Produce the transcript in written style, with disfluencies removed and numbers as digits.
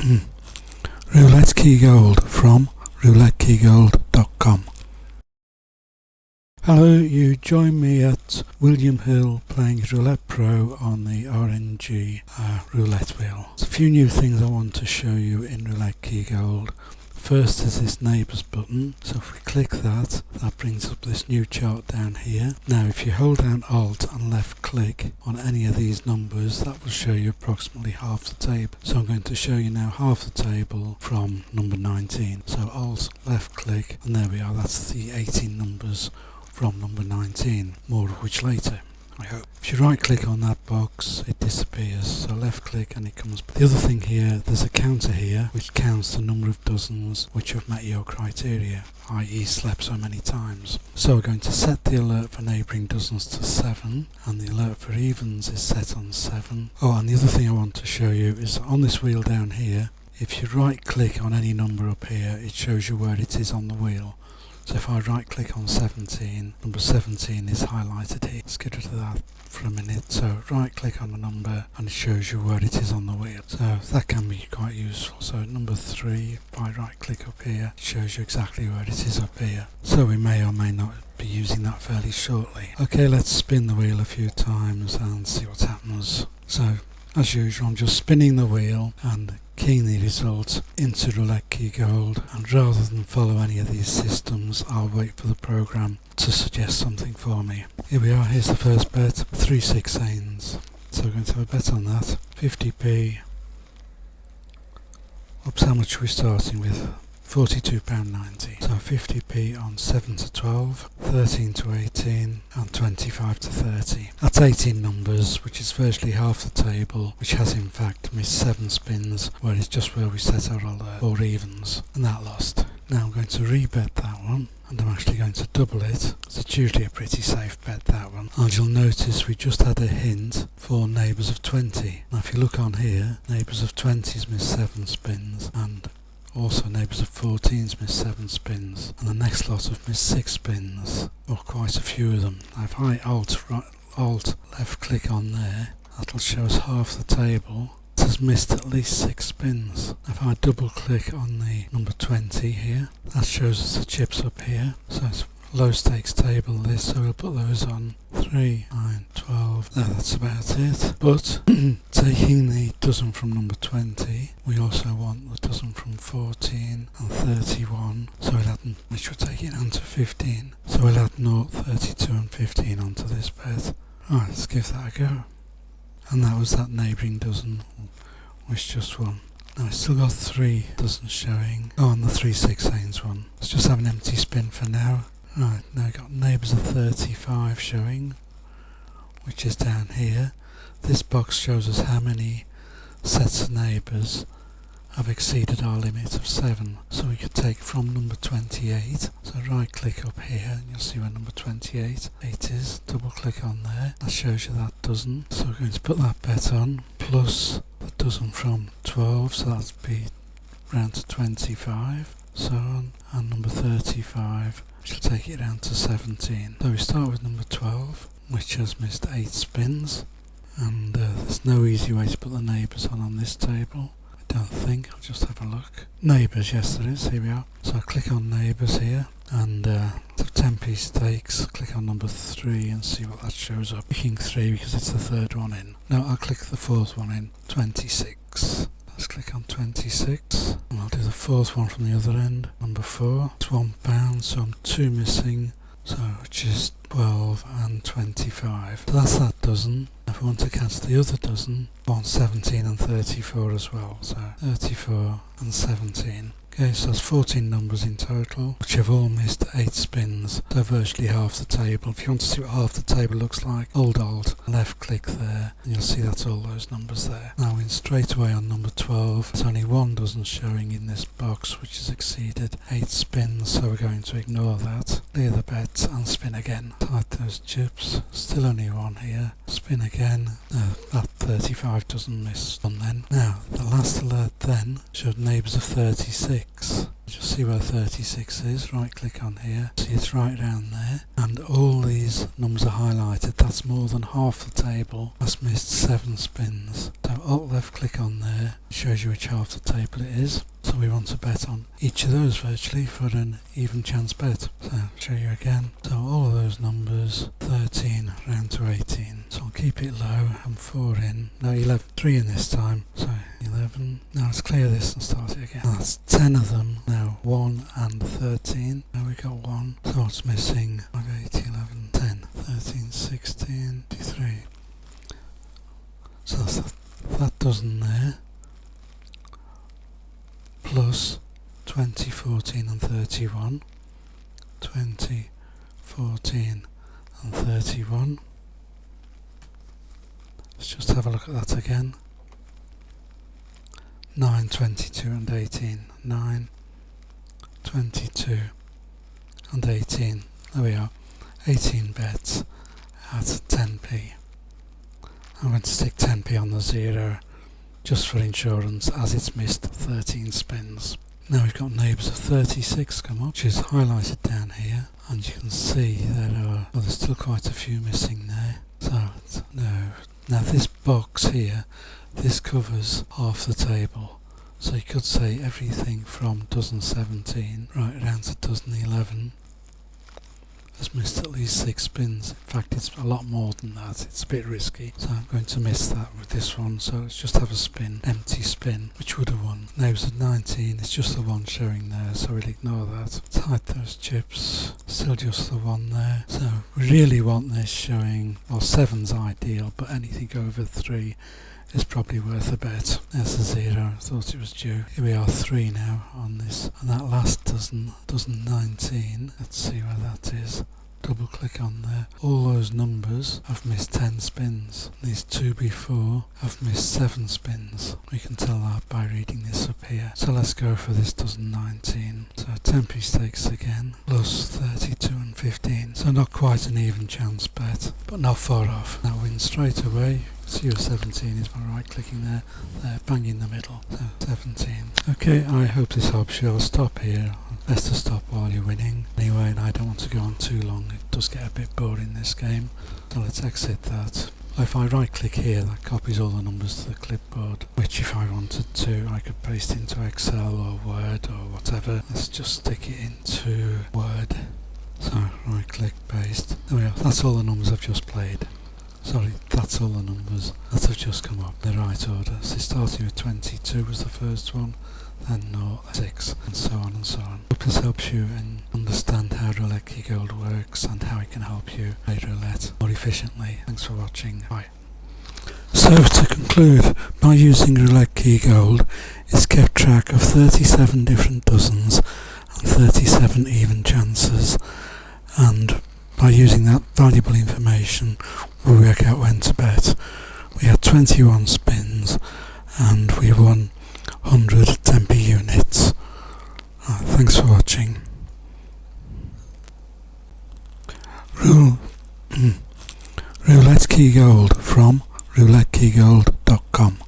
RouletteKeyGold from RouletteKeyGold.com. Hello, you join me at William Hill playing Roulette Pro on the RNG roulette wheel. There's a few new things I want to show you in RouletteKeyGold. First is this neighbours button, so if we click that, that brings up this new chart down here. Now if you hold down Alt and left click on any of these numbers, that will show you approximately half the table. So I'm going to show you now half the table from number 19. So Alt, left click, and there we are, that's the 18 numbers from number 19, more of which later, I hope. If you right click on that box, it disappears, so left click and it comes back. The other thing here, there's a counter here which counts the number of dozens which have met your criteria, i.e. slept so many times. So we're going to set the alert for neighbouring dozens to 7, and the alert for evens is set on 7. Oh, and the other thing I want to show you is on this wheel down here, if you right click on any number up here, it shows you where it is on the wheel. So if I right click on 17, number 17 is highlighted here. Let's get rid of that for a minute. So right click on the number and it shows you where it is on the wheel. So that can be quite useful. So number 3, if I right click up here, it shows you exactly where it is up here. So we may or may not be using that fairly shortly. Okay, let's spin the wheel a few times and see what happens. So as usual, I'm just spinning the wheel and keying the result into RouletteKeyGold, and rather than follow any of these systems, I'll wait for the program to suggest something for me. Here we are, here's the first bet, 3 sixains. So we're going to have a bet on that, 50p. Oops, how much are we starting with? £42.90. So 50p on 7 to 12, 13 to 18 and 25 to 30. That's 18 numbers, which is virtually half the table, which has in fact missed 7 spins, where it's just where we set our alert, 4 evens, and that lost. Now I'm going to rebet that one, and I'm actually going to double it. It's usually a pretty safe bet, that one. And you'll notice we just had a hint for neighbours of 20. Now if you look on here, neighbours of 20's missed 7 spins, and also neighbours of 14's missed 7 spins, and the next lot have missed 6 spins, or quite a few of them. Now if I alt left click on there, that'll show us half the table. It has missed at least 6 spins. If I double click on the number 20 here, that shows us the chips up here. So it's a low stakes table this, so we'll put those on 3, 9, 12. No, that's about it. But taking the dozen from number 20, we also want the dozen from 14 and 31. So we'll add, which will take it down to 15. So we'll add 0, 32 and 15 onto this bet. Right, let's give that a go. And that was that neighbouring dozen, which just won. Now I've still got 3 dozens showing. Oh, and the 3 sixains one. Let's just have an empty spin for now. Right, now we've got neighbours of 35 showing, which is down here. This box shows us how many sets of neighbours have exceeded our limit of 7. So we could take from number 28. So right click up here and you'll see where number 28 is. Double click on there. That shows you that dozen. So we're going to put that bet on, plus the dozen from 12, so that'll be round to 25. So on, and number 35, which will take it down to 17. So we start with number 12, which has missed 8 spins, and there's no easy way to put the neighbours on this table. I don't think. I'll just have a look. Neighbours, yes there is, here we are. So I click on neighbours here, and the 10p stakes, click on number 3 and see what that shows up. Picking 3 because it's the third one in. Now I'll click the fourth one in, 26. Let's click on 26, and I'll do the fourth one from the other end, number 4. It's £1, so I'm 2 missing, so which is 12 and 25. So that's that dozen. If I want to catch the other dozen, I want 17 and 34 as well, so 34 and 17. Okay, so that's 14 numbers in total, which have all missed 8 spins, so virtually half the table. If you want to see what half the table looks like, hold Alt, left click there, and you'll see that's all those numbers there. Now in straight away on number 12, there's only 1 dozen showing in this box, which has exceeded 8 spins, so we're going to ignore that. Clear the bets and spin again. Type those chips, still only 1 here. Spin again, that 35 doesn't miss one then. Now, the last alert then showed neighbours of 36. Just see where 36 is, right click on here, see it's right down there, and all these numbers are highlighted. That's more than half the table has missed 7 spins. So alt left click on there, it shows you which half the table it is. So we want to bet on each of those virtually for an even chance bet. So I'll show you again. So all of those numbers, 13 round to 18. So I'll keep it low and 4 in. No, 11, 3 in this time. So 11. Now let's clear this and start it again. That's 10 of them. Now 1 and 13. Now we got 1. So what's missing? 5, 8, 11, 10, 13, 16, 23. So that's that dozen there. Plus 20, 14 and 31. 20, 14 and 31. Let's just have a look at that again. 9, 22 and 18. 9, 22 and 18. There we are. 18 bets at 10p. I'm going to stick 10p on the 0 just for insurance, as it's missed 13 spins. Now we've got neighbours of 36 come up, which is highlighted down here, and you can see there are, well, there's still quite a few missing there. So no. Now this box here, this covers half the table, so you could say everything from dozen 17 right down to dozen 11 has missed at least 6 spins. In fact, it's a lot more than that. It's a bit risky, so I'm going to miss that with this one. So let's just have a spin, empty spin, which would have won. Neighbours at 19, it's just the one showing there, so we'll ignore that. Let's hide those chips, still just the one there. So we really want this showing, well, 7's ideal, but anything over 3 is probably worth a bet. There's the 0, I thought it was due. Here we are, 3 now on this. And that last dozen 19, let's see where that is. Double click on there. All those numbers have missed 10 spins. These 2 before have missed 7 spins. We can tell that by reading this up here. So let's go for this dozen 19. So 10p stakes again, plus 32 and 15. So not quite an even chance bet, but not far off. Now win straight away. See your 17 is my right clicking there, bang in the middle, so 17. Okay, I hope this helps you. I'll stop here. Best to stop while you're winning. Anyway, and I don't want to go on too long. It does get a bit boring this game. So let's exit that. If I right click here, that copies all the numbers to the clipboard, which if I wanted to, I could paste into Excel or Word or whatever. Let's just stick it into Word. So right click, paste. There we are. That's all the numbers I've just played. Sorry, that's all the numbers that have just come up in the right order. So starting with 22 was the first one, then 0, 6, and so on and so on. Hope this helps you and understand how RouletteKeyGold works and how it can help you play roulette more efficiently. Thanks for watching. Bye. So to conclude, by using RouletteKeyGold, it's kept track of 37 different dozens and 37 even chances, and by using that valuable information, we'll work out when to bet. We had 21 spins and we won 100 10p units. Thanks for watching. RouletteKeyGold from RouletteKeyGold.com.